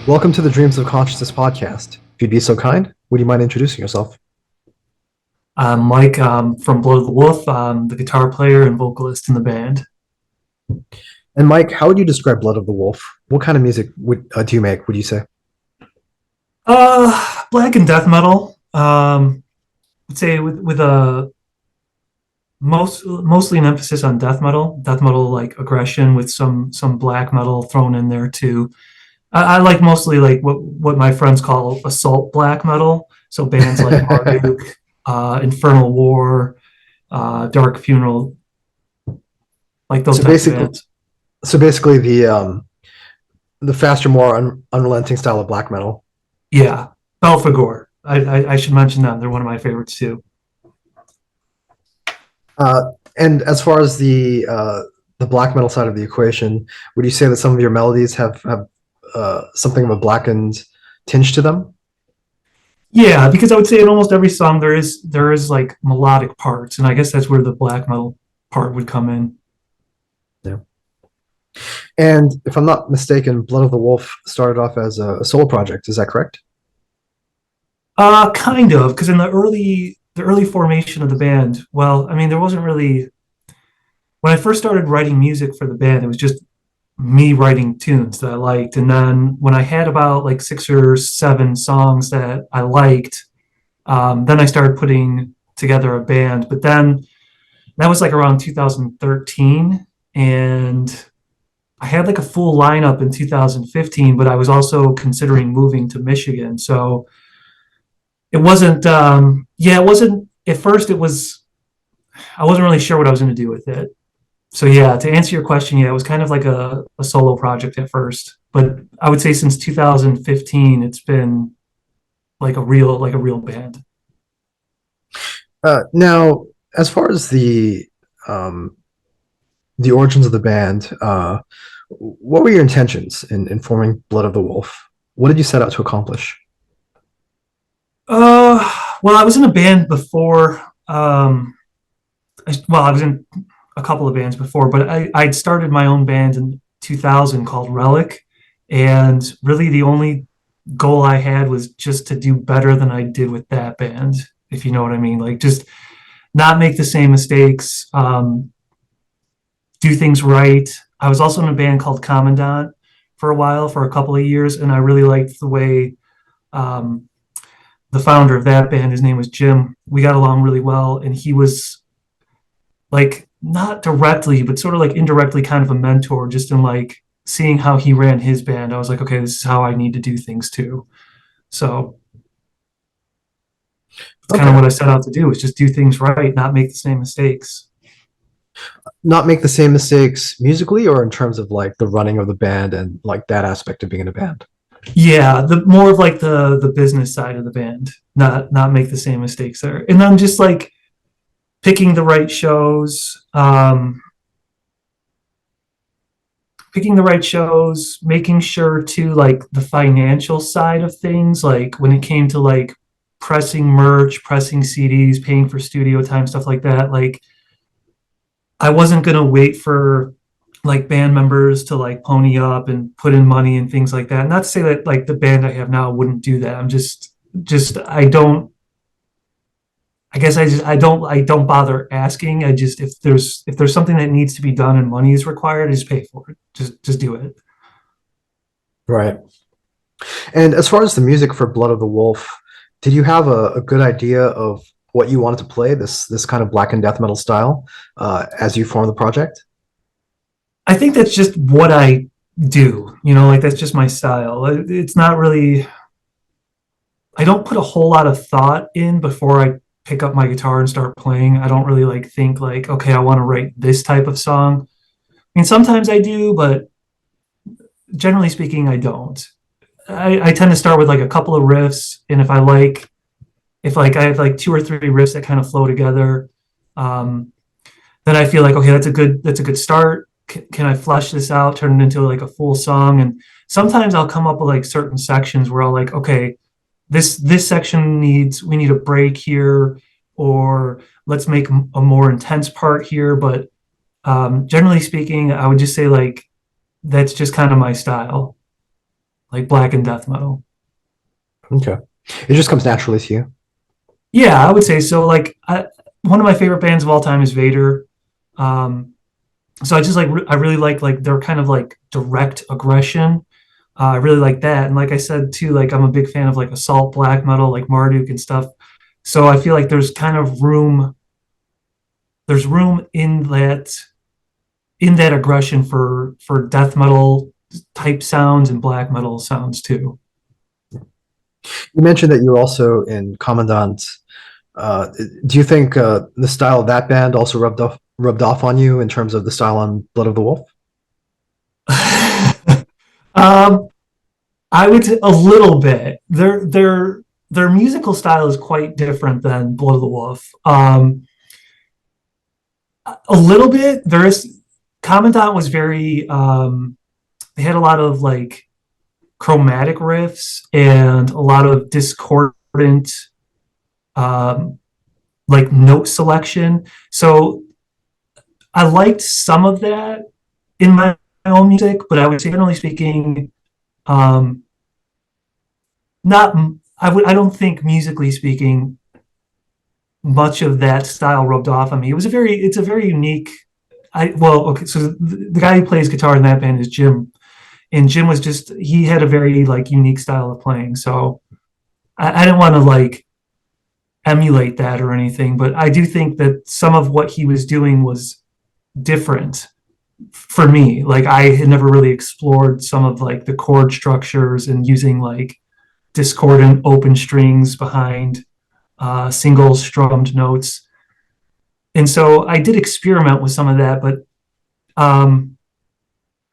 Welcome to the Dreams of Consciousness podcast. If you'd be so kind, would you mind introducing yourself? I'm Mike from Blood of the Wolf. I'm the guitar player and vocalist in the band. And Mike, how would you describe Blood of the Wolf? What kind of music do you make, would you say? Black and death metal. I'd say with a mostly an emphasis on death metal like aggression with some black metal thrown in there too. I like mostly like what my friends call assault black metal. So bands like Marduk, Infernal War, Dark Funeral, like those so types of basically, bands. so basically, the faster, more unrelenting style of black metal. Yeah, Belphegor. I should mention them. They're one of my favorites too. And as far as the black metal side of the equation, would you say that some of your melodies have something of a blackened tinge to them? Yeah, because I would say in almost every song there is like melodic parts, and I guess that's where the black metal part would come in. Yeah. And if I'm not mistaken, Blood of the Wolf started off as a solo project. Is that correct? Kind of, because in the early formation of the band, well, I mean, there wasn't really when I first started writing music for the band, it was just me writing tunes that I liked, and then when I had about like six or seven songs that I liked, then I started putting together a band. But then that was like around 2013, and I had like a full lineup in 2015, but I was also considering moving to Michigan. So it wasn't, yeah, it wasn't, at first it was, I wasn't really sure what I was going to do with it. So yeah, to answer your question, yeah, it was kind of like a solo project at first, but I would say since 2015, it's been like a real band. Now, as far as um, the origins of the band, what were your intentions in forming Blood of the Wolf? What did you set out to accomplish? Well, I was in a band before. I was in a couple of bands before, but I'd started my own band in 2000 called Relic, and really the only goal I had was just to do better than I did with that band, if you know what I mean. Like just not make the same mistakes, do things right. I was also in a band called Commandant for a while, for a couple of years, and I really liked the way um, the founder of that band, his name was Jim. We got along really well, and he was like not directly, but sort of like indirectly kind of a mentor, just in like seeing how he ran his band. I was like, okay, this is how I need to do things too. So it's kind of Okay, what I set out to do, is just do things right, not make the same mistakes. not make the same mistakes musically, or in terms of like the running of the band and like that aspect of being in a band. Yeah, the more of like the business side of the band, not make the same mistakes there. And then just like picking the right shows, making sure to like the financial side of things, like when it came to like pressing merch, pressing CDs, paying for studio time, stuff like that. Like I wasn't gonna wait for like band members to like pony up and put in money and things like that. Not to say that like the band I have now wouldn't do that. I'm just I guess I don't bother asking. I just if there's something that needs to be done and money is required, I just pay for it. Just do it. Right. And as far as the music for Blood of the Wolf, did you have a good idea of what you wanted to play, this kind of black and death metal style, as you formed the project? I think that's just what I do. You know, like that's just my style. It's not really. I don't put a whole lot of thought in before I pick up my guitar and start playing. I don't really like think like, okay, I want to write this type of song. I mean, sometimes I do, but generally speaking, I don't. I tend to start with like a couple of riffs, and if like I have like two or three riffs that kind of flow together, um, then I feel like okay, that's a good start. Can I flesh this out, turn it into like a full song? And sometimes I'll come up with like certain sections where I'll like, okay, this section needs we need a break here, or let's make a more intense part here. But generally speaking, I would just say like that's just kind of my style. like black and death metal. Okay. It just comes naturally to you. Yeah, I would say so. One of my favorite bands of all time is Vader. Um, so I just I really like their kind of like direct aggression. I really like that, and like I said too, like I'm a big fan of like assault black metal, like Marduk and stuff. So I feel like there's kind of room. There's room in that aggression for death metal type sounds and black metal sounds too. You mentioned that you're also in Commandant. Do you think the style of that band also rubbed off on you in terms of the style on Blood of the Wolf? um, I would a little bit. Their musical style is quite different than Blood of the Wolf. A little bit. There is Commandant was very. They had a lot of like chromatic riffs and a lot of discordant um, like note selection. So I liked some of that in my own music, but I would say generally speaking, um, not I don't think musically speaking much of that style rubbed off on me. It's a very unique. Okay, so the guy who plays guitar in that band is Jim, and Jim was just he had a very like unique style of playing. So I didn't want to like emulate that or anything, but I do think that some of what he was doing was different for me. Like I had never really explored some of like the chord structures and using like discordant open strings behind single strummed notes. And so I did experiment with some of that, but um,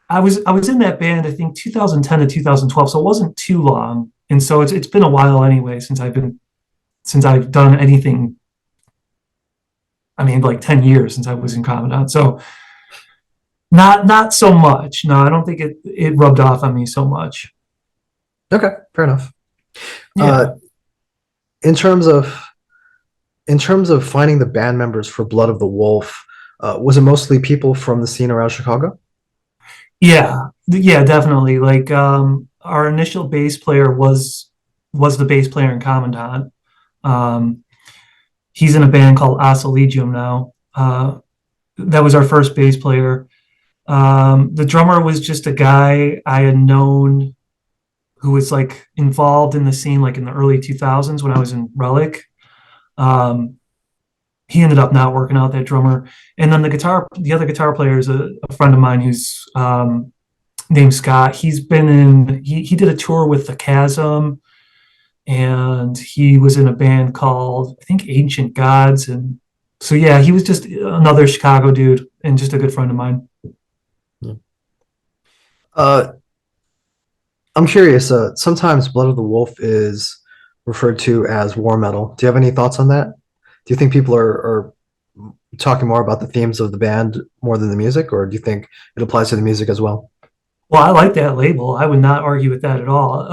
I was in that band I think 2010 to 2012, so it wasn't too long. And so it's been a while anyway since I've done anything. I mean, like 10 years since I was in Commandant. So not so much. No, I don't think it rubbed off on me so much. Okay, fair enough. Uh, Yeah. in terms of finding the band members for Blood of the Wolf, was it mostly people from the scene around Chicago? Yeah. Yeah, definitely. Like our initial bass player was the bass player in Commandant. Um he's in a band called Asaligium now. That was our first bass player. The drummer was just a guy I had known who was like involved in the scene like in the early 2000s when I was in Relic. Um, he ended up not working out, that drummer. And then the other guitar player is a friend of mine who's named Scott. He did a tour with the Chasm, and he was in a band called I think Ancient Gods. And so yeah, he was just another Chicago dude and just a good friend of mine. Uh, I'm curious. Sometimes Blood of the Wolf is referred to as war metal. Do you have any thoughts on that? Do you think people are talking more about the themes of the band more than the music, or do you think it applies to the music as well? Well, I like that label. I would not argue with that at all.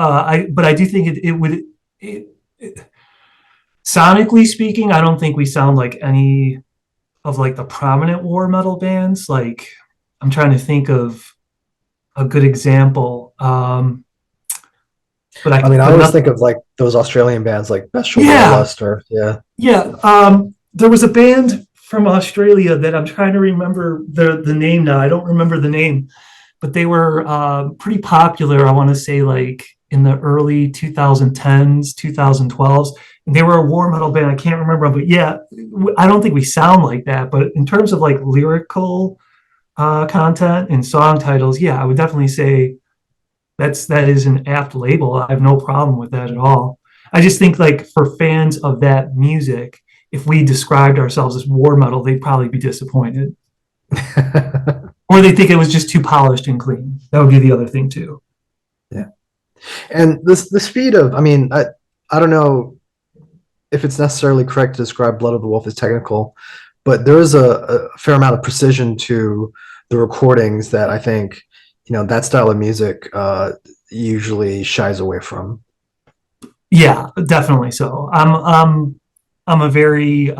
But I do think it sonically speaking, I don't think we sound like any of like the prominent war metal bands. Like I'm trying to think of a good example. I mean, I But always not, think of like those Australian bands like Bestial yeah, Wanderlust or yeah. yeah. There was a band from Australia that I'm trying to remember the name now. I don't remember the name, but they were pretty popular. I want to say like in the early 2010s, 2012s. And they were a war metal band. I can't remember, but yeah, I don't think we sound like that. But in terms of like lyrical content and song titles, yeah, I would definitely say that is an apt label. I have no problem with that at all. I just think like for fans of that music, if we described ourselves as war metal, they'd probably be disappointed. Or they think it was just too polished and clean. That would be the other thing too. Yeah. And this the speed of, I mean, I don't know if it's necessarily correct to describe Blood of the Wolf as technical, but there is a fair amount of precision to the recordings that I think, that style of music usually shies away from. Yeah, definitely so. I'm a very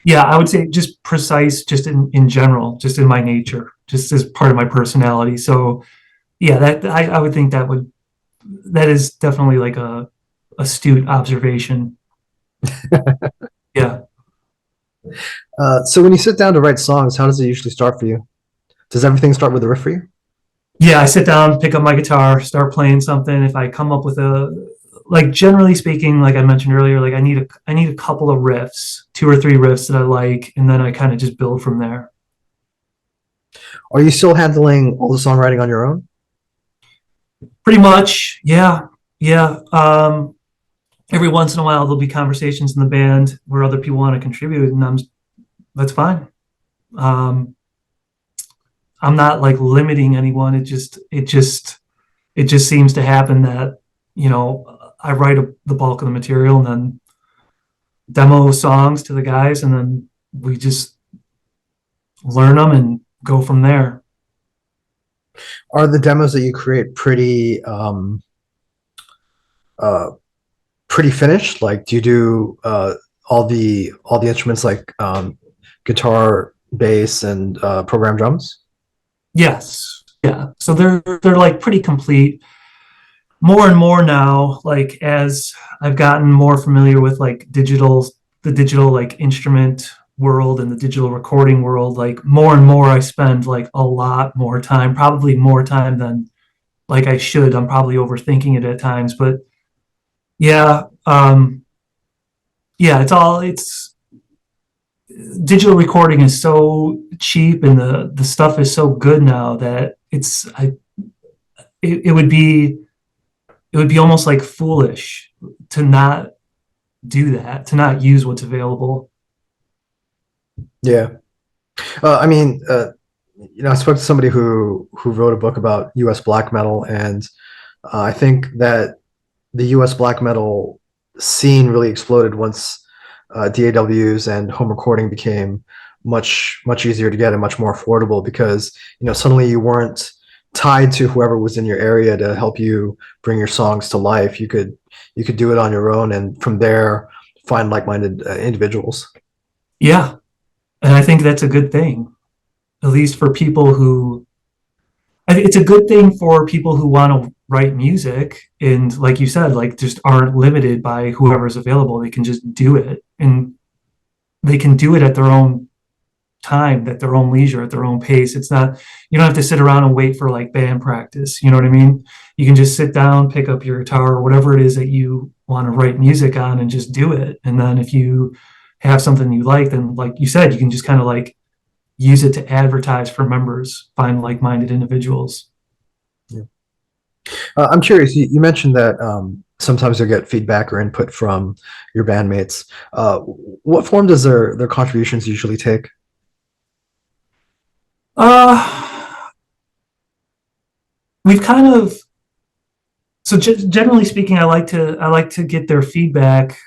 yeah, I would say just precise just in general, just in my nature, just as part of my personality. So Yeah, that I would think that is definitely like a astute observation. Yeah. So when you sit down to write songs, how does it usually start for you? Does everything start with a riff for you? Yeah, I sit down, pick up my guitar, start playing something. If I come up with a like generally speaking, like I mentioned earlier, like I need a couple of riffs, two or three riffs that I like, and then I kind of just build from there. Are you still handling all the songwriting on your own? Pretty much, yeah. Yeah. Every once in a while there'll be conversations in the band where other people want to contribute, and that's fine. Um, I'm not like limiting anyone. It just seems to happen that, I write the bulk of the material and then demo songs to the guys, and then we just learn them and go from there. Are the demos that you create uh, pretty finished? Like, do you do all the instruments like guitar, bass, and program drums? Yes. Yeah. So they're like pretty complete. More and more now, like as I've gotten more familiar with like the digital like instrument world and the digital recording world, like more and more I spend like a lot more time, probably more time than like I should. I'm probably overthinking it at times, but yeah, yeah, it's digital recording is so cheap and the stuff is so good now that it would be almost like foolish to not do that, to not use what's available. Yeah. I mean, I spoke to somebody who wrote a book about U.S. black metal, and I think that the U.S. black metal scene really exploded once DAWs and home recording became much easier to get and much more affordable because suddenly you weren't tied to whoever was in your area to help you bring your songs to life. You could do it on your own, and from there find like-minded individuals. Yeah, and I think that's a good thing, at least for people who I think it's a good thing for people who want to write music and like you said, like just aren't limited by whoever's available. They can just do it and they can do it at their own time, at their own leisure, at their own pace. It's not, you don't have to sit around and wait for like band practice. You know what I mean? You can just sit down, pick up your guitar or whatever it is that you want to write music on and just do it. And then if you have something you like, then like you said, you can just kind of like use it to advertise for members, find like-minded individuals. Yeah. I'm curious. You mentioned that sometimes you'll get feedback or input from your bandmates. What form does their contributions usually take? Uh, we've kind of so generally speaking, I like to get their feedback,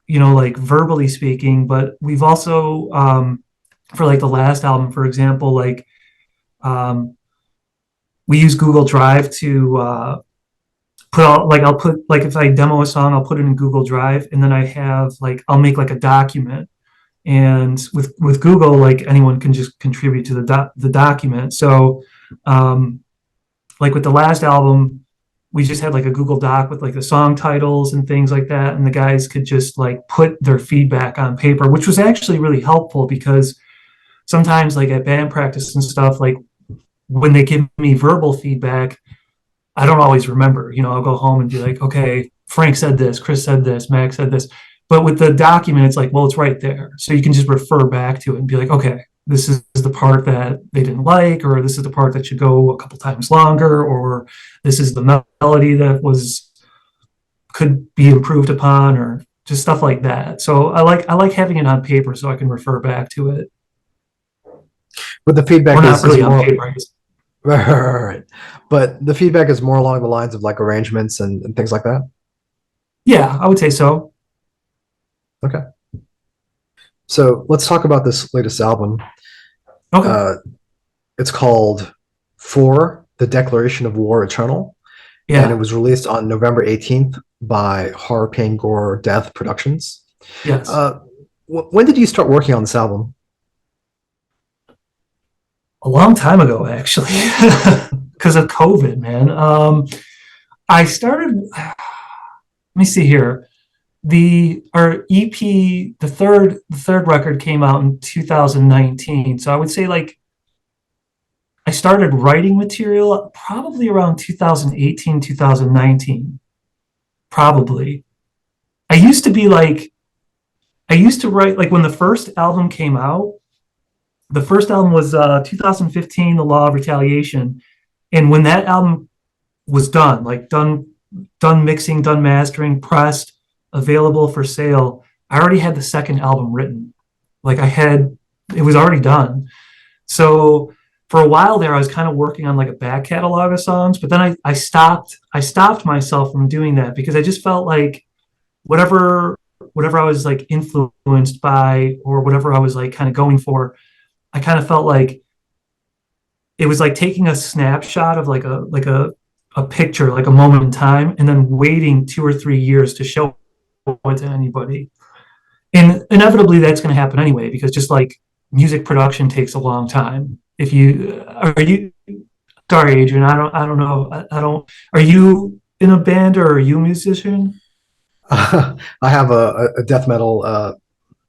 like verbally speaking. But we've also for like the last album, for example, like um, we use Google Drive to put all like I'll put like if I demo a song, I'll put it in Google Drive, and then I have like I'll make like a document. And with Google, like anyone can just contribute to the document. So like with the last album, we just had like a Google Doc with like the song titles and things like that, and the guys could just like put their feedback on paper, which was actually really helpful because sometimes like at band practice and stuff, like when they give me verbal feedback, I don't always remember. I'll go home and be like, okay, Frank said this, Chris said this, Max said this. But with the document, it's like, well, it's right there. So you can just refer back to it and be like, okay, this is the part that they didn't like, or this is the part that should go a couple times longer, or this is the melody that could be improved upon, or just stuff like that. So I like having it on paper so I can refer back to it. But the Or feedback not is really on more paper, I guess. right. But the feedback is more along the lines of like arrangements and things like that. Yeah, I would say so. Okay. So let's talk about this latest album. Okay. Uh, it's called For the Declaration of War Eternal, and it Yeah. was released on November 18th by Horror, Pain, Gore, Death Productions. Yes. Uh, when did you start working on this album? A long time ago, actually. because of COVID, man. I started. Let me see here. The our EP, the third record came out in 2019. So I would say like I started writing material probably around 2018, 2019. Probably. I used to be like I used to write like when the first album came out. The first album was 2015, The Law of Retaliation, and when that album was done, like done mixing, done mastering, pressed, available for sale, I already had the second album written. Like I had it was already done. So for a while there, I was kind of working on like a back catalog of songs, but then I stopped myself from doing that because I just felt like whatever I was like influenced by or whatever I was like kind of going for, I kind of felt like it was like taking a snapshot of like a picture, like a moment in time, and then waiting 2 or 3 years to show it to anybody. And inevitably that's going to happen anyway, because just like music production takes a long time. If you are you sorry, Adrian, I don't know. I don't are you in a band or are you a musician? I have a death metal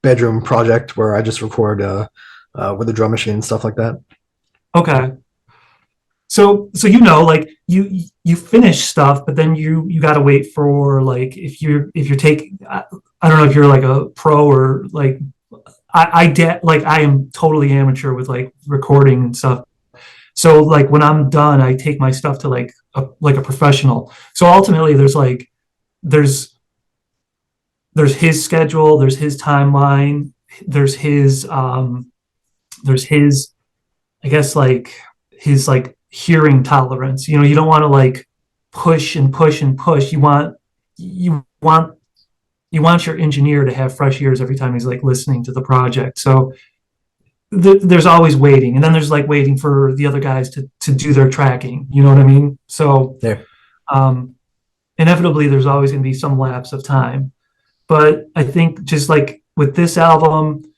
bedroom project where I just record with a drum machine and stuff like that. Okay. So like you finish stuff, but then you got to wait for like if you're taking I don't know if you're like a pro or like like I am totally amateur with like recording and stuff. So like when I'm done, I take my stuff to like a professional. So ultimately, there's there's his schedule, there's his timeline, there's his I guess like his like hearing tolerance. You don't want to like push and push and push. You want you want your engineer to have fresh ears every time he's like listening to the project. So there's always waiting, and then there's like waiting for the other guys to do their tracking. You know what I mean? So Yeah. um, inevitably, there's always going to be some lapse of time. But I think just like with this album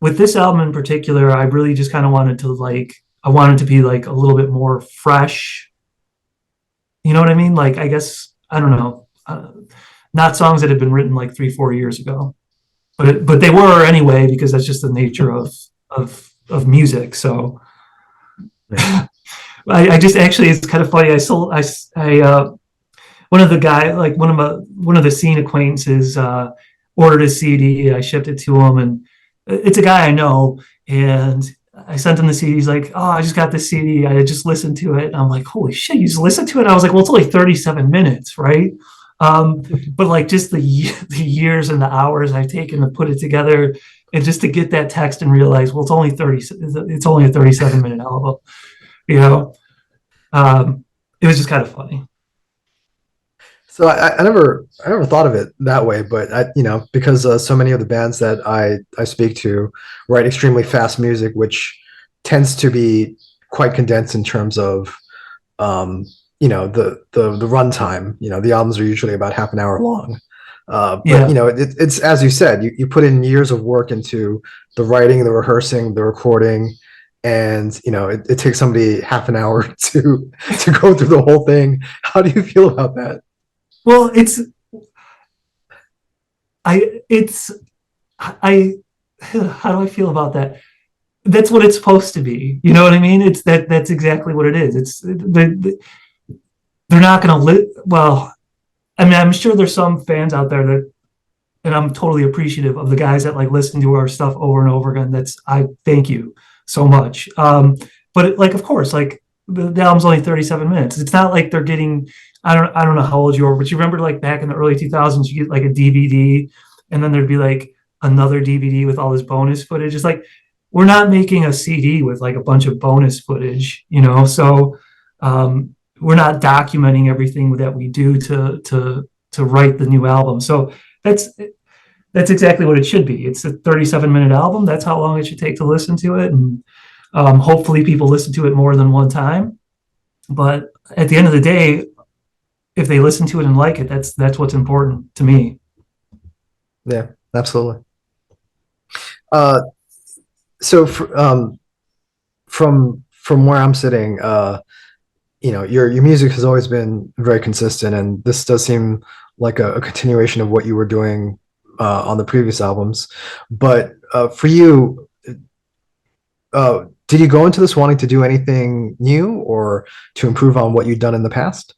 in particular, I really just kind of wanted to like I wanted to be like a little bit more fresh. You know what I mean? Like I guess I don't know, not songs that had been written like 3, 4 years ago, but they were anyway because that's just the nature of music. So Yeah. I just actually it's kind of funny. I sold I one of the guy like one of the scene acquaintances ordered a CD. I shipped it to him, and it's a guy I know, and I sent him the CD. He's like, "Oh, I just got this CD. I just listened to it." And I'm like, "Holy shit, you just listened to it?" And I was like, "Well, it's only 37 minutes, right?" But like just the years and the hours I've taken to put it together, and just to get that text and realize, well, it's only a 37-minute album, you know. It was just kind of funny. So I never thought of it that way, but because so many of the bands that I speak to write extremely fast music, which tends to be quite condensed in terms of um, the runtime. The albums are usually about half an hour long. But Yeah. it's as you said, you put in years of work into the writing, the rehearsing, the recording, and it takes somebody half an hour to go through the whole thing. How do you feel about that? Well, it's I how do I feel about that? That's what it's supposed to be. You know what I mean? That's exactly what it is. They're not going to live well. I mean, I'm sure there's some fans out there that and I'm totally appreciative of the guys that like listen to our stuff over and over again. That's I thank you so much. But like, of course, like the album's only 37 minutes. It's not like they're getting. I don't know how old you are, but you remember like back in the early 2000s, you get like a DVD, and then there'd be like another DVD with all this bonus footage. It's like we're not making a CD with like a bunch of bonus footage, So we're not documenting everything that we do to write the new album. So that's that's exactly what it should be. It's a 37-minute album. That's how long it should take to listen to it. And hopefully people listen to it more than one time. But at the end of the day, if they listen to it and like it, that's what's important to me. Yeah, absolutely. So from where I'm sitting, your music has always been very consistent, and this does seem like a continuation of what you were doing on the previous albums. But for you, did you go into this wanting to do anything new or to improve on what you'd done in the past?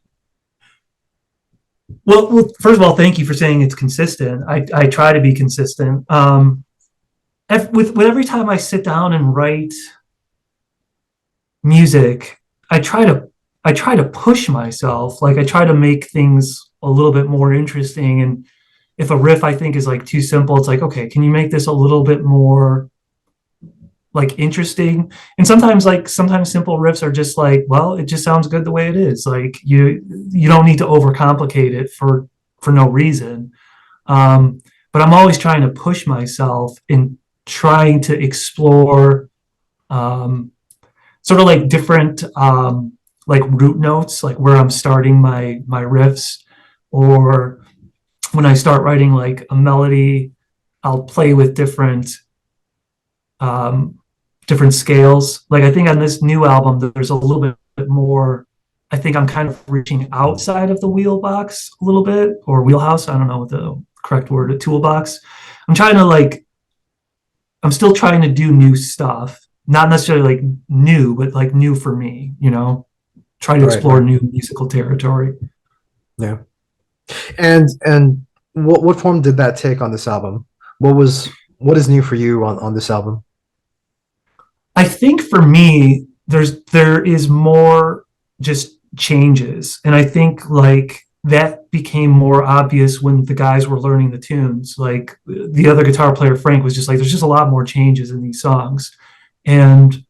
Well, first of all, thank you for saying it's consistent. I try to be consistent. With every time I sit down and write music, I try to I try to push myself. Like I try to make things a little bit more interesting. And if a riff I think is like too simple, it's like, okay, can you make this a little bit more like interesting? And sometimes simple riffs are just like, well, it just sounds good the way it is. Like you don't need to overcomplicate it for no reason. But I'm always trying to push myself in trying to explore um, sort of like different like root notes, like where I'm starting my riffs, or when I start writing like a melody, I'll play with um, different scales. Like I think on this new album, there's a little bit more. I think I'm kind of reaching outside of the wheelbox a little bit, or wheelhouse. I don't know what the correct word, a toolbox. I'm trying to like I'm still trying to do new stuff, not necessarily like new, but like new for me, try to Right, explore right. new musical territory. Yeah. And what form did that take on this album? What is new for you on this album? I think for me, there is more just changes. And I think like that became more obvious when the guys were learning the tunes. Like the other guitar player, Frank, was just like, there's just a lot more changes in these songs. And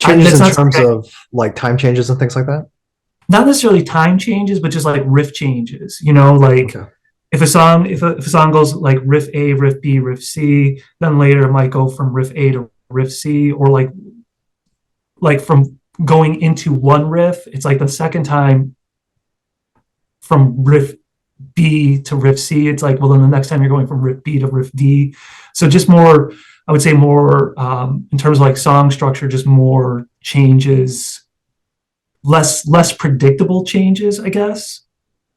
Changes that's in not terms of like time changes and things like that? not necessarily time changes, but just like riff changes. Like Okay. if a song goes like riff A, riff B, riff C, then later it might go from riff A to riff C, or like from going into one riff, it's like the second time from riff B to riff C, it's like, well, then the next time you're going from riff B to riff D. So just more, I would say more in terms of like song structure, just more changes, less predictable changes, I guess.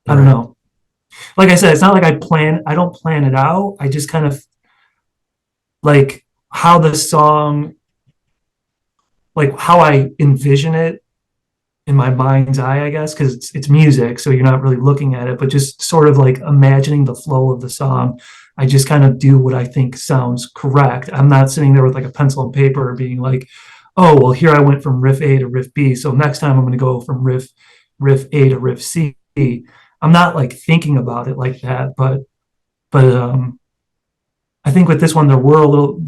I don't Right. know. Like I said, it's not like I don't plan it out. I just kind of like how the song, like how I envision it in my mind's eye, I guess, because it's music, so you're not really looking at it, but just sort of like imagining the flow of the song. I just kind of do what I think sounds correct. I'm not sitting there with like a pencil and paper being like, oh, well, here I went from riff A to riff B, so next time I'm going to go from riff A to riff C. I'm not like thinking about it like that, but I think with this one there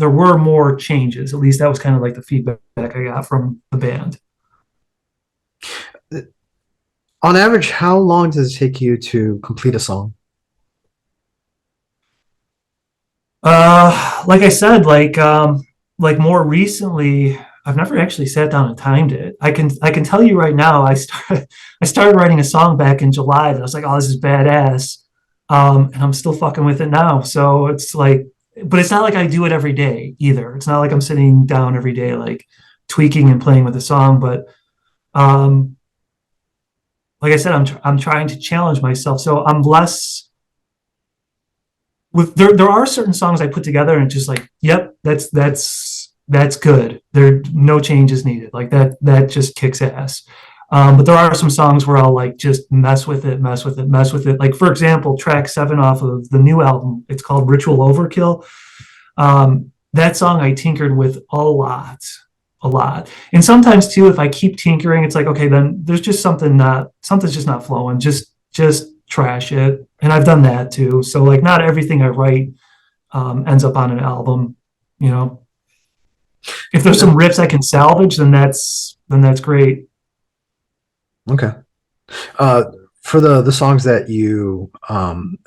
were more changes. At least that was kind of like the feedback I got from the band. On average, how long does it take you to complete a song? Like I said, like more recently, I've never actually sat down and timed it. I can tell you right now, I started writing a song back in July that I was like, oh, this is badass. And I'm still fucking with it now. So it's like, but it's not like I do it every day either. It's not like I'm sitting down every day like tweaking and playing with the song. But um, like I said, I'm trying to challenge myself. So I'm less with there are certain songs I put together and just like, yep, that's good. There no changes needed. Like that just kicks ass. But there are some songs where I'll like just mess with it, mess with it, mess with it. Like for example, track 7 off of the new album, it's called Ritual Overkill. That song I tinkered with a lot. And sometimes too, if I keep tinkering, it's like, okay, then there's just something's just not flowing. Just trash it. And I've done that too. So like not everything I write ends up on an album, you know. If there's some Yeah. riffs I can salvage, then that's great. Okay. Uh, for the songs that you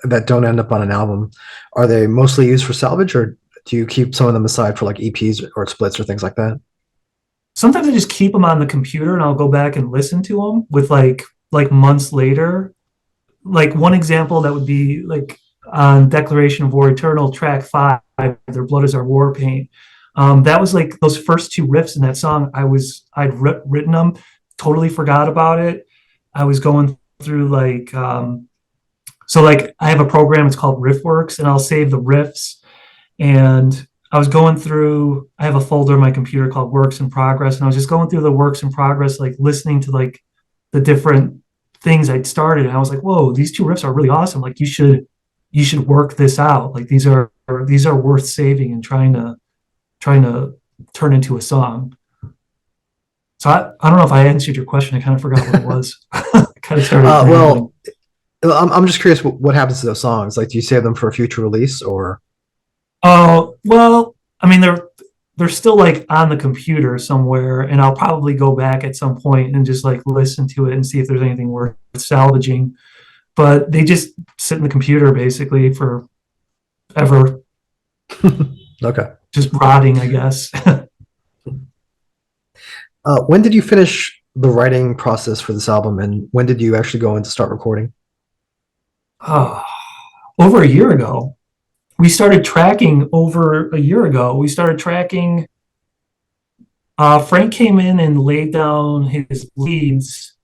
that don't end up on an album, are they mostly used for salvage, or do you keep some of them aside for like EPs or splits or things like that? Sometimes I just keep them on the computer and I'll go back and listen to them with like months later. Like one example that would be like on Declaration of War Eternal, track 5, Their Blood is Our War Paint. That was like those first two riffs in that song. I'd written them totally forgot about it. I was going through like so like I have a program, it's called RiffWorks, and I'll save the riffs. And I was going through, I have a folder in my computer called Works in Progress, and I was just going through the Works in Progress, like listening to like the different things I'd started. And I was like, whoa, these two riffs are really awesome. Like you should work this out. Like these are worth saving and trying to turn into a song. So I don't know if I answered your question. I kind of forgot what it was. I kind of started rambling. Well, I'm just curious what happens to those songs. Like, do you save them for a future release or? Oh, well, I mean they're still like on the computer somewhere, and I'll probably go back at some point and just like listen to it and see if there's anything worth salvaging. But they just sit in the computer basically for ever, Okay. just rotting, I guess. When did you finish the writing process for this album, and when did you actually go in to start recording? Oh, over a year ago. We started tracking over a year ago. We started tracking. Frank came in and laid down his leads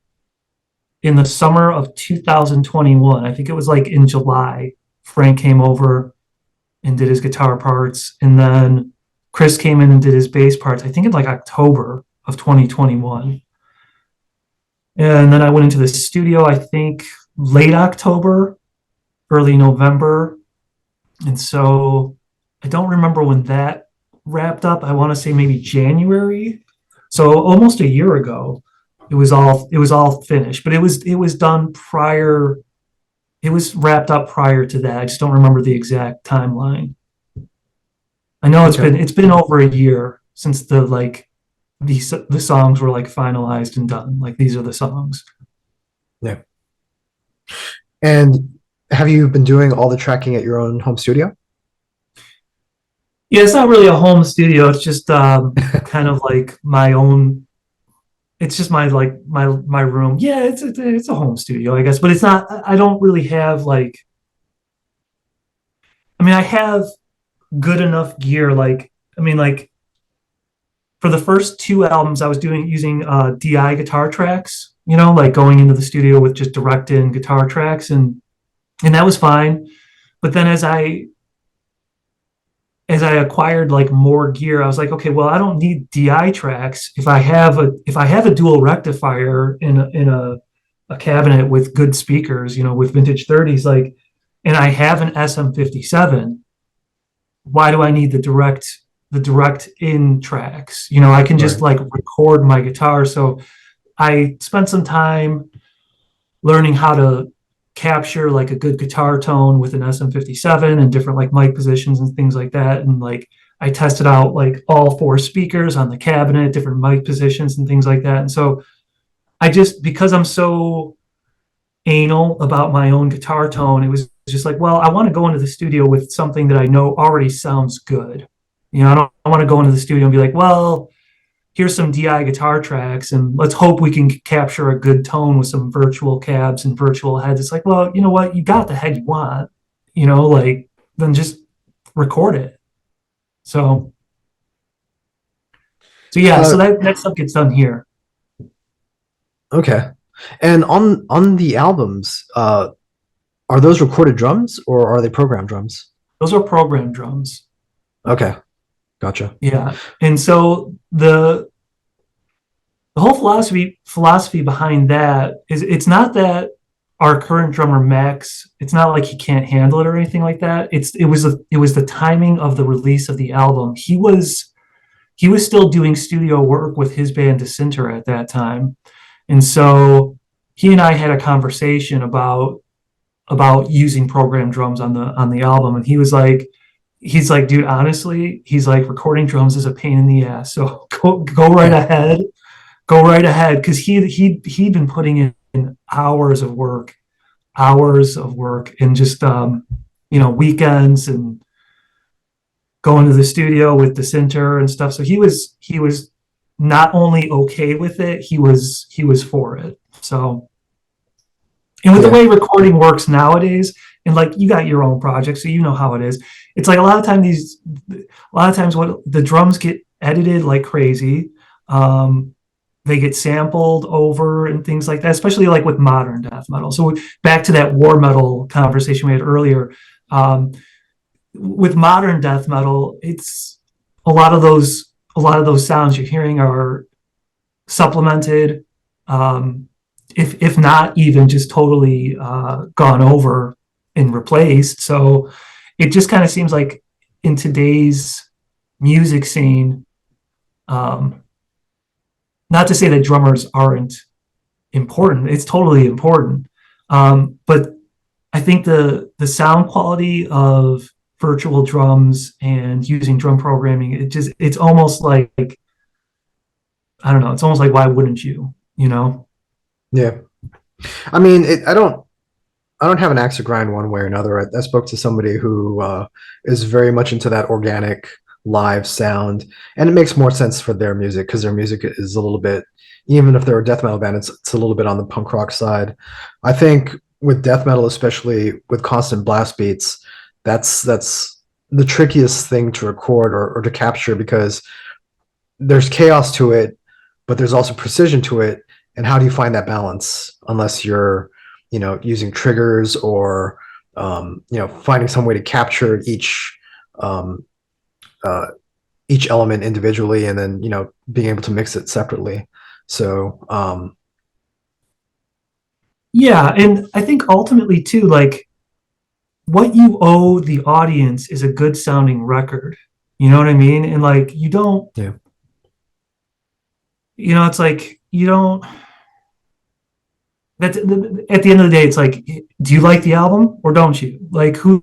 in the summer of 2021. I think it was like in July. Frank came over and did his guitar parts, and then Chris came in and did his bass parts. I think in like October of 2021. And then I went into the studio, I think late October, early November. And so I don't remember when that wrapped up. I want to say maybe January. So almost a year ago, it was all finished, but it was done prior. It was wrapped up prior to that. I just don't remember the exact timeline. I know it's Okay. been it's been over a year since the songs were like finalized and done. Like these are the songs. Yeah. And have you been doing all the tracking at your own home studio? Yeah, it's not really a home studio. It's just kind of like my own. It's just my room. Yeah, it's a home studio, I guess, but it's not. I don't really have like. I mean, I have good enough gear. Like, I mean, like for the first two albums, I was doing using DI guitar tracks. Like going into the studio with just direct in guitar tracks, and that was fine. But then as I acquired like more gear, I was like, okay, well, I don't need DI tracks if I have a dual rectifier in a cabinet with good speakers, with vintage 30s, like, and I have an SM57. Why do I need the direct in tracks? I can just Right. like record my guitar. So I spent some time learning how to capture like a good guitar tone with an SM57 and different like mic positions and things like that. And like I tested out like all four speakers on the cabinet, different mic positions and things like that. And so I just, because I'm so anal about my own guitar tone, it was just like, well, I want to go into the studio with something that I know already sounds good. I don't I want to go into the studio and be like, well, here's some DI guitar tracks and let's hope we can capture a good tone with some virtual cabs and virtual heads. It's like, well, you know what? You got the head you want, like then just record it. So, so yeah, so Uh, that stuff gets done here. okay. And on the albums, are those recorded drums or are they programmed drums? Those are program drums. Okay, gotcha. Yeah. And so the whole philosophy behind that is it's not that our current drummer Max, it's not like he can't handle it or anything like that. It was the timing of the release of the album. He was still doing studio work with his band Disinter at that time. And so he and I had a conversation about using program drums on the album. And he's like, dude, honestly, he's like, recording drums is a pain in the ass. So go right Yeah. ahead. Go right ahead. Because he'd been putting in hours of work and just weekends and going to the studio with the center and stuff. So he was not only okay with it, he was for it. So, and with the Yeah. way recording works nowadays, and like you got your own project, so you know how it is. It's like a lot of times what the drums get edited like crazy. they get sampled over and things like that, especially like with modern death metal. So back to that war metal conversation we had earlier. Um, with modern death metal, it's a lot of those sounds you're hearing are supplemented, um, if not even just totally gone over and replaced. So it just kind of seems like in today's music scene, um, not to say that drummers aren't important, it's totally important. But I think the sound quality of virtual drums and using drum programming, it's almost like, I don't know, it's almost like why wouldn't you? You know? Yeah. I mean, I don't have an axe to grind one way or another. I spoke to somebody who is very much into that organic live sound, and it makes more sense for their music because their music is a little bit, even if they're a death metal band, it's a little bit on the punk rock side. I think with death metal, especially with constant blast beats, that's the trickiest thing to record or to capture because there's chaos to it, but there's also precision to it. And how do you find that balance unless you're, using triggers or, finding some way to capture um, uh, each element individually and then, being able to mix it separately. So, Yeah, and I think ultimately too, like what you owe the audience is a good sounding record. You know what I mean? And like you don't, yeah, it's like you don't. That's at the end of the day, it's like, do you like the album or don't you? Like, do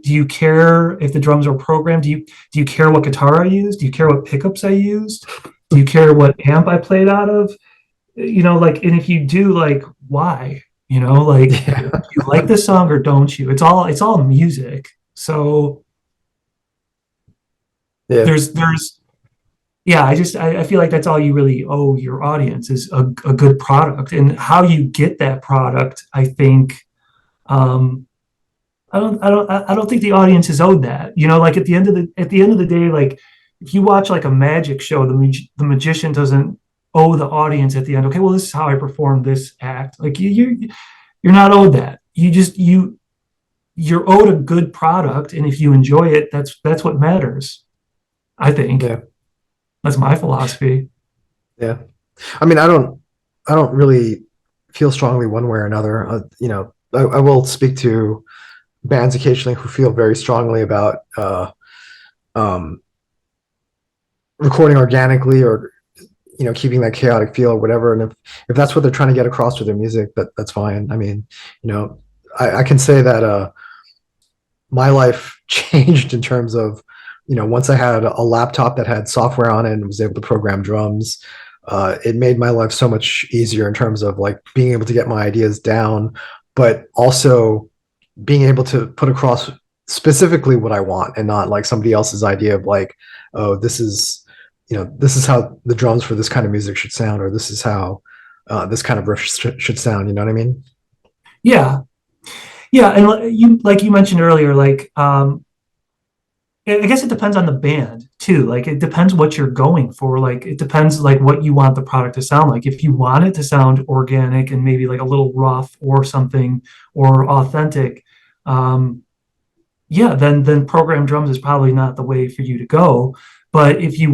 you care if the drums are programmed? Do you care what guitar I used? Do you care what pickups I used? Do you care what amp I played out of? Like, and if you do, like, why? Like, do yeah, you like the song or don't you? It's all music. So yeah, there's yeah, I feel like that's all you really owe your audience is a good product. And how you get that product, I think, um I don't think the audience is owed that. Like at the end of the day, like if you watch like a magic show, the magician doesn't owe the audience at the end, okay, well, this is how I perform this act. Like you're not owed that. You're owed a good product, and if you enjoy it, that's what matters. I think yeah, that's my philosophy. yeah. I mean, I don't really feel strongly one way or another. I will speak to bands occasionally who feel very strongly about um, recording organically or keeping that chaotic feel or whatever. And if that's what they're trying to get across with their music, that's fine. I mean, I can say that my life changed in terms of once I had a laptop that had software on it and was able to program drums. It made my life so much easier in terms of like being able to get my ideas down, but also being able to put across specifically what I want and not like somebody else's idea of like, oh, this is how the drums for this kind of music should sound, or this is how this kind of riff should sound. You know what I mean? Yeah, yeah, and like you mentioned earlier, like I guess it depends on the band too. Like it depends what you're going for. Like it depends like what you want the product to sound like. If you want it to sound organic and maybe like a little rough or something or authentic, um, yeah, then program drums is probably not the way for you to go. But if you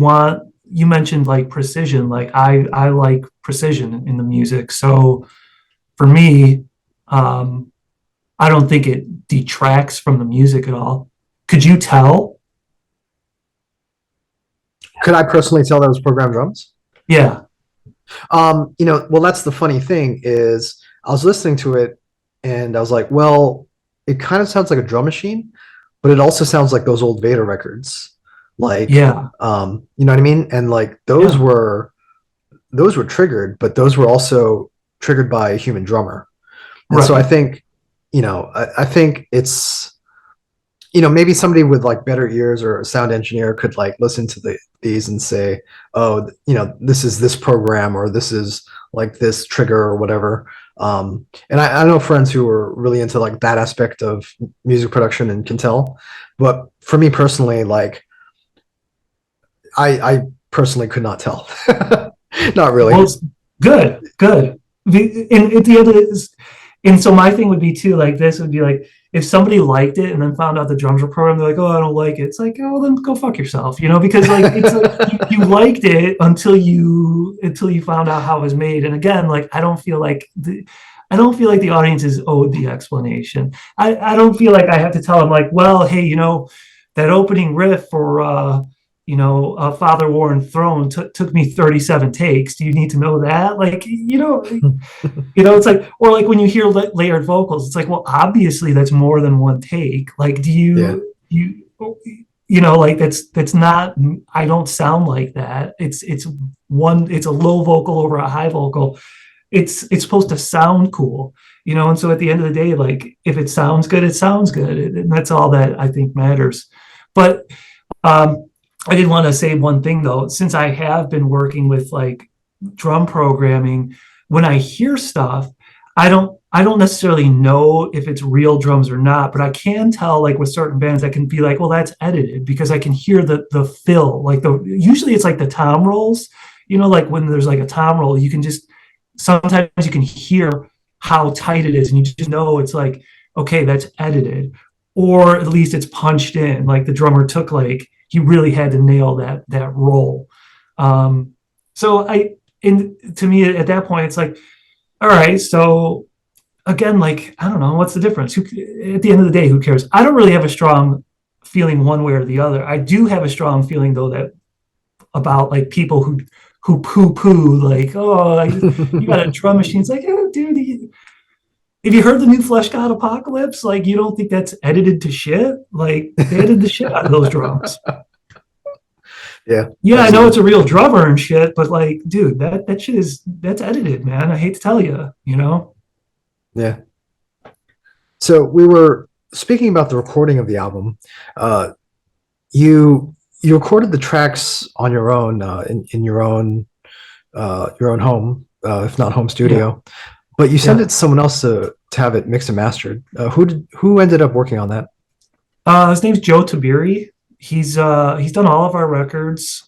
mentioned like precision. Like I like precision in the music. So for me, um, I don't think it detracts from the music at all. Could you tell? Could I personally tell that was programmed drums? Yeah. Well, that's the funny thing is I was listening to it and I was like, well, it kind of sounds like a drum machine, but it also sounds like those old Vader records. Like, Yeah. you know what I mean? And like Yeah. those were triggered, but those were also triggered by a human drummer. And so I Right. think, I think it's maybe somebody with like better ears or a sound engineer could like listen to these and say, oh, this is this program or this is like this trigger or whatever. And I know friends who are really into like that aspect of music production and can tell. But for me personally, like I personally could not tell. Not really. Well, it's good, good. And at the other is, and so my thing would be too, like this would be like if somebody liked it and then found out the drums were programmed, they're like, oh, I don't like it. It's like, oh, then go fuck yourself, because like it's like you liked it until you found out how it was made. And again, like I don't feel like the audience is owed the explanation. I don't feel like I have to tell them like, well, hey, that opening riff for Father Warren Throne took me 37 takes. Do you need to know that? Like, it's like, or like when you hear layered vocals, it's like, well, obviously that's more than one take. Like, do Yeah. like that's not, I don't sound like that. It's a low vocal over a high vocal. It's supposed to sound cool, and so at the end of the day, like if it sounds good, it sounds good. And that's all that I think matters. But I did want to say one thing though, since I have been working with like drum programming, when I hear stuff, I don't necessarily know if it's real drums or not, but I can tell like with certain bands, I can be like, well, that's edited because I can hear the fill. Like usually it's like the tom rolls, like when there's like a tom roll, you can just sometimes you can hear how tight it is, and you just know it's like, okay, that's edited, or at least it's punched in. Like the drummer took like he really had to nail that roll. So and to me at that point, it's like, all right, so again, like I don't know, what's the difference? At the end of the day, who cares? I don't really have a strong feeling one way or the other. I do have a strong feeling though that about like people who poo poo like, oh, you got a drum machine. It's like, oh, dude, have you heard the new Flesh God Apocalypse? Like, you don't think that's edited to shit? Like, they edited the shit out of those drums. Yeah, Yeah, I know absolutely. it's a real drummer and shit, but like, dude, that shit that's edited, man. I hate to tell you. Yeah. So we were speaking about the recording of the album. Uh, you recorded the tracks on your own in your own home, if not home Yeah, studio, but you sent yeah. it to someone else to have it mixed and mastered. Who ended up working on that? His name's Joe Tabiri. He's done all of our records.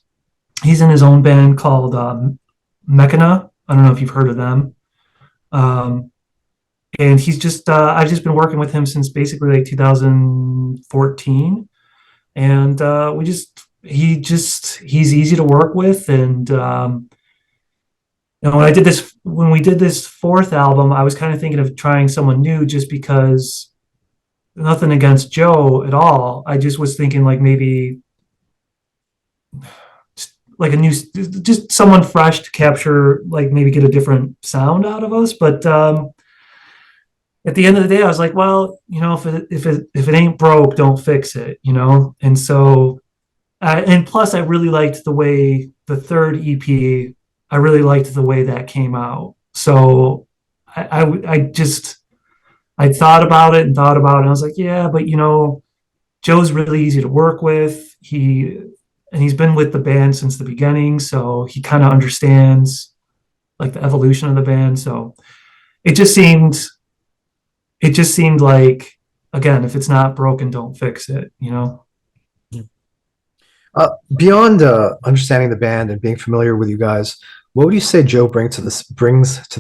He's in his own band called Mechana. I don't know if you've heard of them. Um, and I've just been working with him since basically like 2014, and he's easy to work with. And when we did this fourth album, I was kind of thinking of trying someone new, just because nothing against Joe at all. I just was thinking like maybe like just someone fresh to capture, like maybe get a different sound out of us. But at the end of the day, I was like, well, if it ain't broke, don't fix it. And so, and plus, I really liked the way the third EP. I really liked the way that came out. So I thought about it and thought about it. And I was like, yeah, but Joe's really easy to work with. He's been with the band since the beginning, so he kind of understands like the evolution of the band. So it just seemed it just seemed like, again, if it's not broken, don't fix it. Beyond understanding the band and being familiar with you guys, what would you say Joe brings to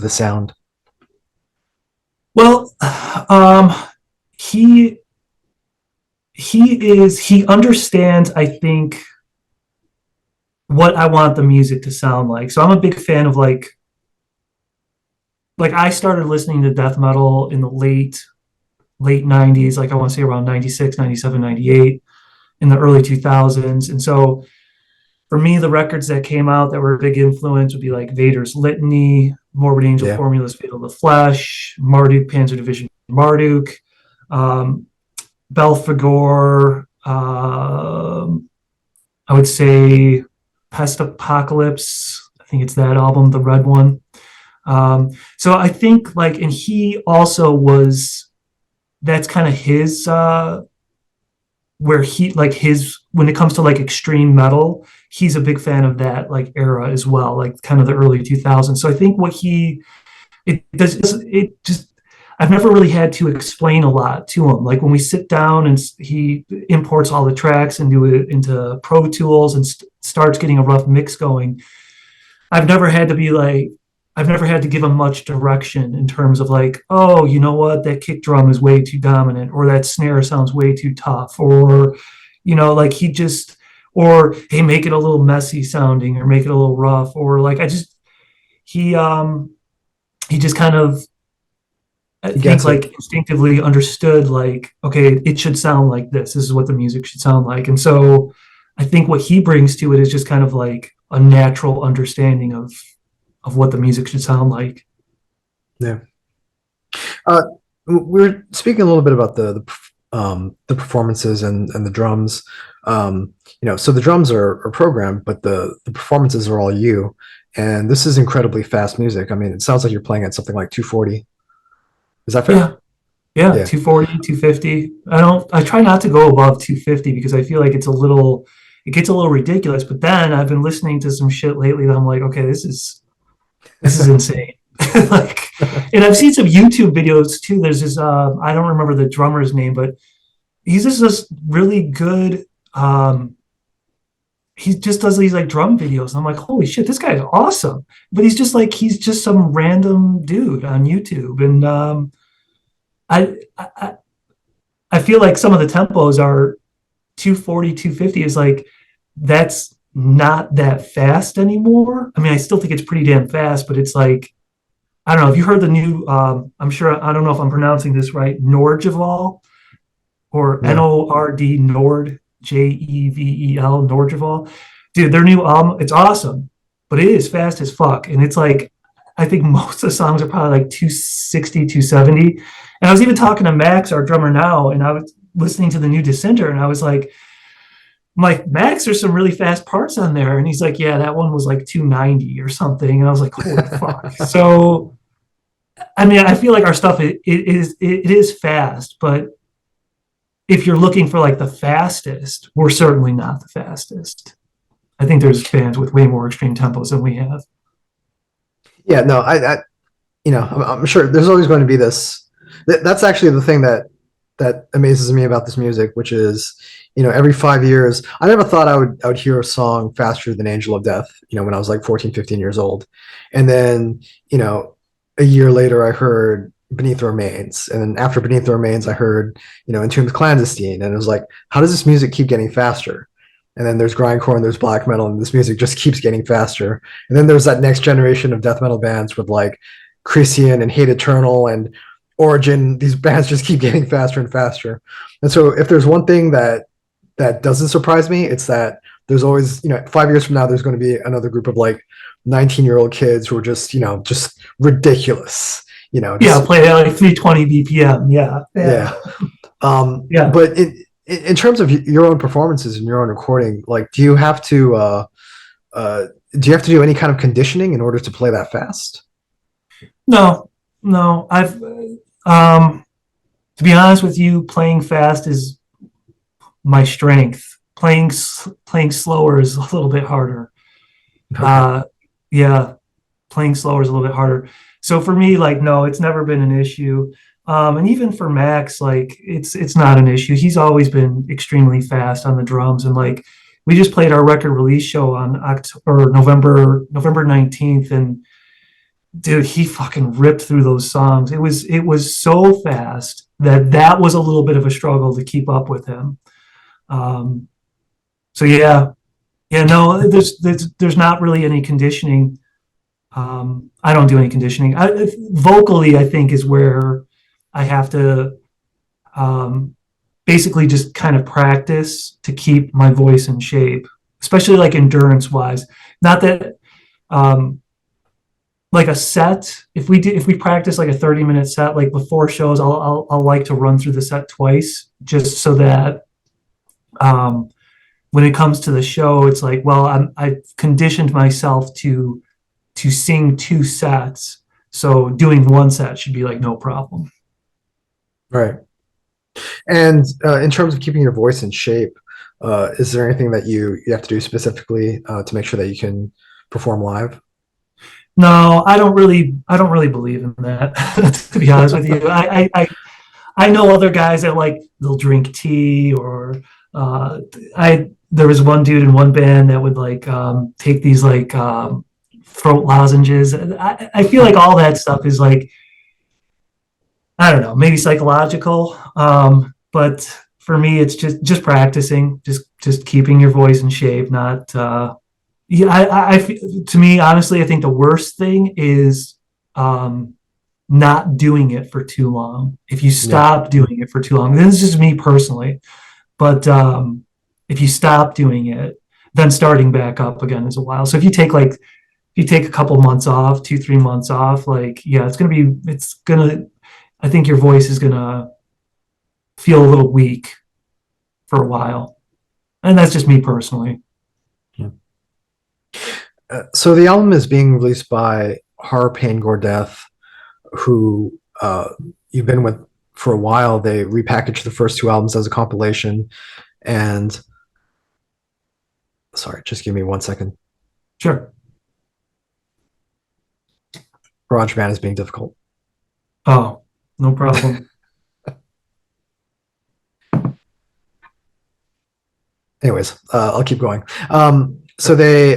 the sound? Well, he he understands, I think, what I want the music to sound like. So I'm a big fan of like I started listening to death metal in the late 90s, like I want to say around 96, 97, 98, in the early 2000s. And so for me, the records that came out that were a big influence would be like Vader's Litany, Morbid Angel Yeah. Formula's Fatal to the Flesh, Marduk, Panzer Division Marduk, um, Belphegor, I would say Pest Apocalypse. I think it's that album, the red one. So I think like, and he also was, that's kind of his, where he like his, when it comes to like extreme metal, he's a big fan of that like era as well, like kind of the early 2000s. So I think it does, it just, I've never really had to explain a lot to him. Like when we sit down and he imports all the tracks and do it into Pro Tools and starts getting a rough mix going, I've never had to be like, I've never had to give him much direction in terms of like, oh, you know what, that kick drum is way too dominant, or that snare sounds way too tough, or, like he just, or hey, make it a little messy sounding, or make it a little rough, or like he, he just kind of, I He think gets it. like instinctively understood like, okay, it should sound like this. This is what the music should sound like. And so I think what he brings to it is just kind of like a natural understanding of what the music should sound like. Yeah. Uh, we were speaking a little bit about the performances and the drums. So the drums are programmed, but the performances are all you. And this is incredibly fast music. I mean, it sounds like you're playing at something like 240. Is that fair? Yeah. Yeah. Yeah. 240, 250. I try not to go above 250 because I feel like it gets a little ridiculous. But then I've been listening to some shit lately that I'm like, okay, this is insane. Like, and I've seen some YouTube videos too. There's this, I don't remember the drummer's name, but he's just this really good, he just does these like drum videos. And I'm like, holy shit, this guy's awesome. But he's just some random dude on YouTube. And I I feel like some of the tempos are 240, 250 is like, that's not that fast anymore. I mean, I still think it's pretty damn fast, but it's like, I don't know. Have you heard the new, I'm sure, I don't know if I'm pronouncing this right, Norgeval or No. Nord, Nord, Jevel, Norgeval? Dude, their new album, it's awesome, but it is fast as fuck. And it's like, I think most of the songs are probably like 260, 270. And I was even talking to Max, our drummer now, and I was listening to the new Dissenter, and I was like, Max, there's some really fast parts on there. And he's like, yeah, that one was like 290 or something. And I was like, holy fuck. So, I mean, I feel like our stuff, it is fast, but if you're looking for like the fastest, we're certainly not the fastest. I think there's bands with way more extreme tempos than we have. Yeah. No. I'm sure there's always going to be this. That's actually the thing that amazes me about this music, which is, every 5 years, I never thought I would hear a song faster than Angel of Death, when I was like 14, 15 years old. And then, a year later, I heard Beneath the Remains. And then after Beneath the Remains, I heard, Entombed Clandestine. And it was like, how does this music keep getting faster? And then there's grindcore and there's black metal, and this music just keeps getting faster. And then there's that next generation of death metal bands with like Christian and Hate Eternal and Origin. These bands just keep getting faster and faster. And so if there's one thing that doesn't surprise me, it's that there's always, 5 years from now, there's going to be another group of like 19-year-old kids who are just ridiculous, Yeah, just, play at like 320 BPM. Yeah. yeah. Yeah. Yeah. But in terms of your own performances and your own recording, like, do you have to do any kind of conditioning in order to play that fast? No, no. Um, to be honest with you, playing fast is my strength. Playing slower is a little bit harder. Okay. Uh, yeah, playing slower is a little bit harder. So for me, like, no, it's never been an issue. And even for Max, like, it's not an issue. He's always been extremely fast on the drums, and like, we just played our record release show on October, November 19th, and dude, he fucking ripped through those songs. It was so fast that was a little bit of a struggle to keep up with him. Um, so yeah, yeah, no, there's not really any conditioning. I don't do any conditioning. Vocally, I think is where I have to basically just kind of practice to keep my voice in shape, especially like endurance wise. Not that um, like a set. If we practice like a 30-minute set, like before shows, I'll like to run through the set twice just so that um, when it comes to the show, it's like, well, I've conditioned myself to sing two sets. So doing one set should be like no problem. Right. And in terms of keeping your voice in shape, is there anything that you have to do specifically to make sure that you can perform live? No, I don't really believe in that. To be honest with you, I know other guys that like they'll drink tea or I there was one dude in one band that would like take these like throat lozenges. I feel like all that stuff is like, I don't know, maybe psychological. But for me, it's just practicing, just keeping your voice in shape. Not yeah. To me, honestly, I think the worst thing is um, not doing it for too long. If you Yeah. stop doing it for too long, this is just me personally. But if you stop doing it, then starting back up again is a while. So if you take a couple months off, 2, 3 months off, like yeah, it's gonna. I think your voice is gonna feel a little weak for a while, and that's just me personally. Yeah. So the album is being released by Horror, Pain, Gore, Death, who you've been with for a while. They repackaged the first two albums as a compilation. And sorry, just give me 1 second. Sure. GarageBand is being difficult. Oh, no problem. Anyways, I'll keep going. So they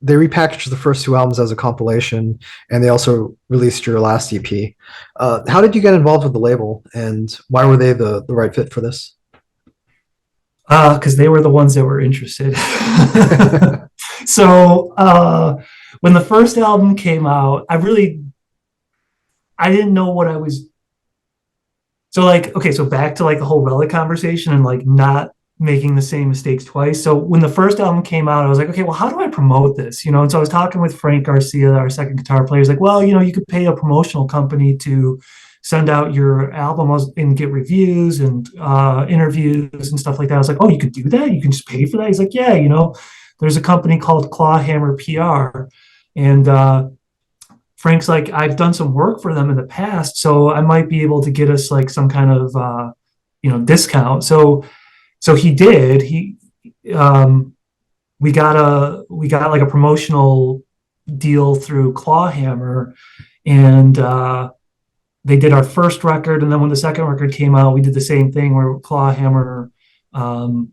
repackaged the first two albums as a compilation, and they also released your last EP. How did you get involved with the label, and why were they the right fit for this? Because they were the ones that were interested. So when the first album came out, I didn't know what I was. So like, okay, so back to like the whole relic conversation and like not making the same mistakes twice. So when the first album came out, I was like, okay, well, how do I promote this? And so I was talking with Frank Garcia, our second guitar player. He's like, well, you could pay a promotional company to send out your album and get reviews and interviews and stuff like that. I was like, oh, you could do that? You can just pay for that? He's like, yeah, there's a company called Clawhammer PR. And Frank's like, I've done some work for them in the past, so I might be able to get us like some kind of discount. So he did. Um, we got like a promotional deal through Clawhammer, and they did our first record, and then when the second record came out, we did the same thing where Clawhammer, um,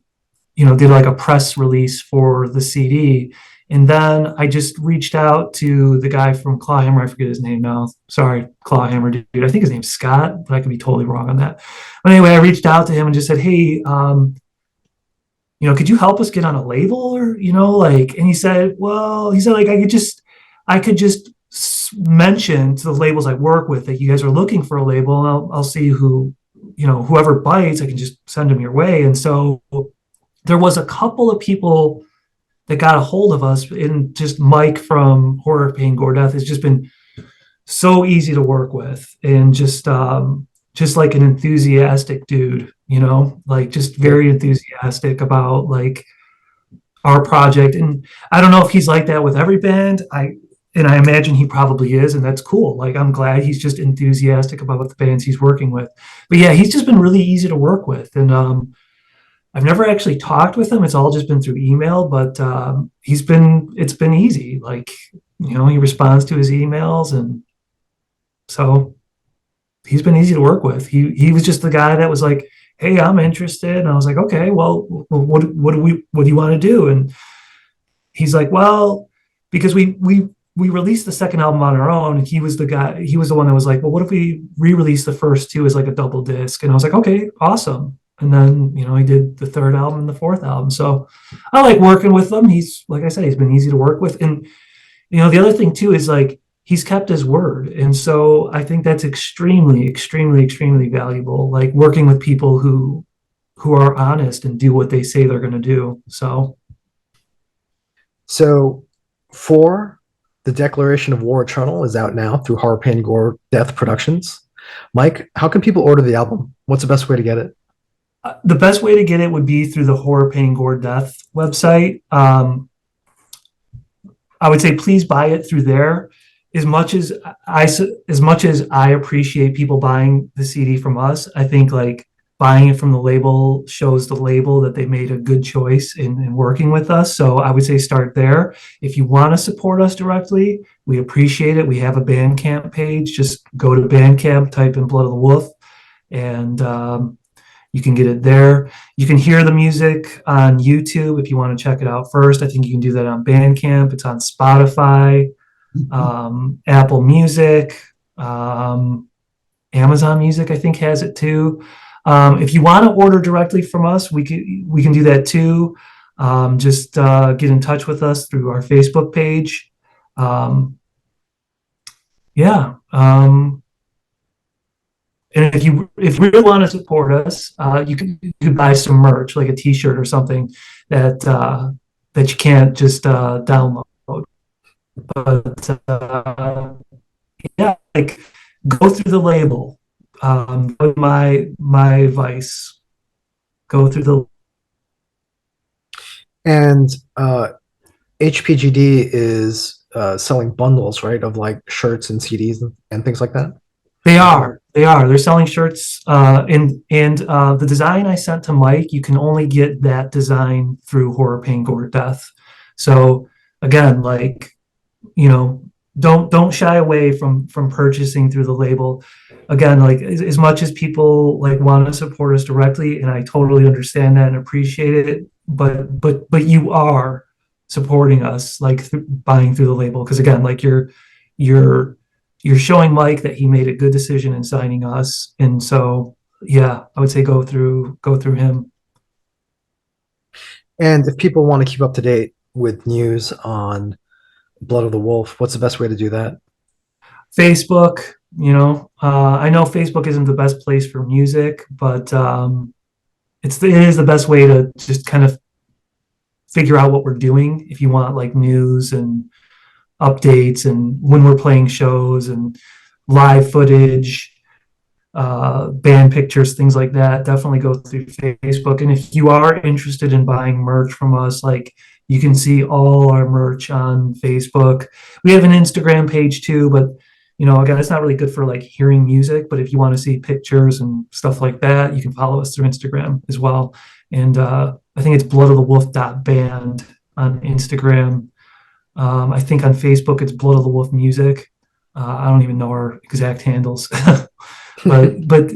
did like a press release for the CD. And then I just reached out to the guy from Clawhammer. I forget his name now. Sorry, Clawhammer dude. I think his name's Scott, but I could be totally wrong on that. But anyway, I reached out to him and just said, hey, could you help us get on a label or, like, and he said, like, I could just mention to the labels I work with that you guys are looking for a label, and I'll see whoever bites, I can just send them your way. And so there was a couple of people that got a hold of us, and just Mike from Horror, Pain, Gore, Death has just been so easy to work with, and just like an enthusiastic dude, like just Yeah. very enthusiastic about like our project. And I don't know if he's like that with every band. I imagine he probably is, and that's cool. Like I'm glad he's just enthusiastic about the bands he's working with. But yeah, he's just been really easy to work with, and I've never actually talked with him. It's all just been through email, but it's been easy. Like, he responds to his emails, and so he's been easy to work with. He was just the guy that was like, "Hey, I'm interested," and I was like, "Okay, well, what do you want to do?" And he's like, "Well, because we released the second album on our own, and he was the one that was like, well, what if we re-release the first two as like a double disc?" And I was like, "Okay, awesome." And then, he did the third album and the fourth album. So I like working with him. He's, like I said, he's been easy to work with. And, the other thing too is like, he's kept his word. And so I think that's extremely, extremely, extremely valuable. Like working with people who are honest and do what they say they're going to do. So So for the Declaration of War Eternal is out now through Horror, Pain, Gore, Death Productions. Mike, how can people order the album? What's the best way to get it? the best way to get it would be through the Horror, Pain, Gore, Death website. I would say please buy it through there. As much as I appreciate people buying the CD from us, I think like buying it from the label shows the label that they made a good choice in working with us. So I would say start there. If you want to support us directly, we appreciate it. We have a Bandcamp page. Just go to Bandcamp, type in Blood of the Wolf, and You can get it there. You can hear the music on YouTube if you want to check it out first. I think you can do that on Bandcamp. It's on Spotify, Apple Music, Amazon Music, I think, has it too. If you want to order directly from us, we can do that too. Just get in touch with us through our Facebook page. Yeah. And if you really want to support us, you can buy some merch, like a T-shirt or something that you can't just download. But yeah, like go through the label. My advice: go through the. And HPGD is selling bundles, right, of like shirts and CDs and things like that. They're selling shirts, and the design I sent to Mike, you can only get that design through Horror Pain Gore Death. So again, like, you know, don't shy away from purchasing through the label. Again, like as much as people like want to support us directly, and I totally understand that and appreciate it, but you are supporting us like buying through the label, because again, like you're you're showing Mike that he made a good decision in signing us, and so yeah, I would say go through him. And if people want to keep up to date with news on Blood of the Wolf, what's the best way to do that? Facebook, I know Facebook isn't the best place for music, but it is the best way to just kind of figure out what we're doing if you want like news and updates and when we're playing shows and live footage, band pictures, things like that. Definitely go through Facebook. And if you are interested in buying merch from us, like you can see all our merch on Facebook. We have an Instagram page too, but again, it's not really good for like hearing music. But if you want to see pictures and stuff like that, you can follow us through Instagram as well. And I think it's bloodofthewolf.band on Instagram. I think on Facebook it's Blood of the Wolf Music. I don't even know our exact handles, but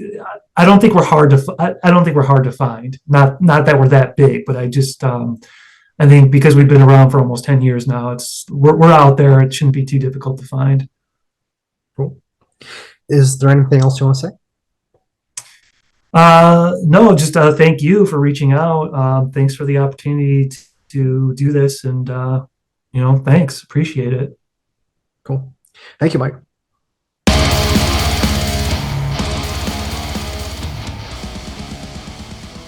I don't think we're hard to I don't think we're hard to find. Not that we're that big, but I think because we've been around for almost 10 years now, we're out there. It shouldn't be too difficult to find. Cool. Is there anything else you want to say? No, just thank you for reaching out. Thanks for the opportunity to do this, and thanks, appreciate it. Cool. Thank you, Mike.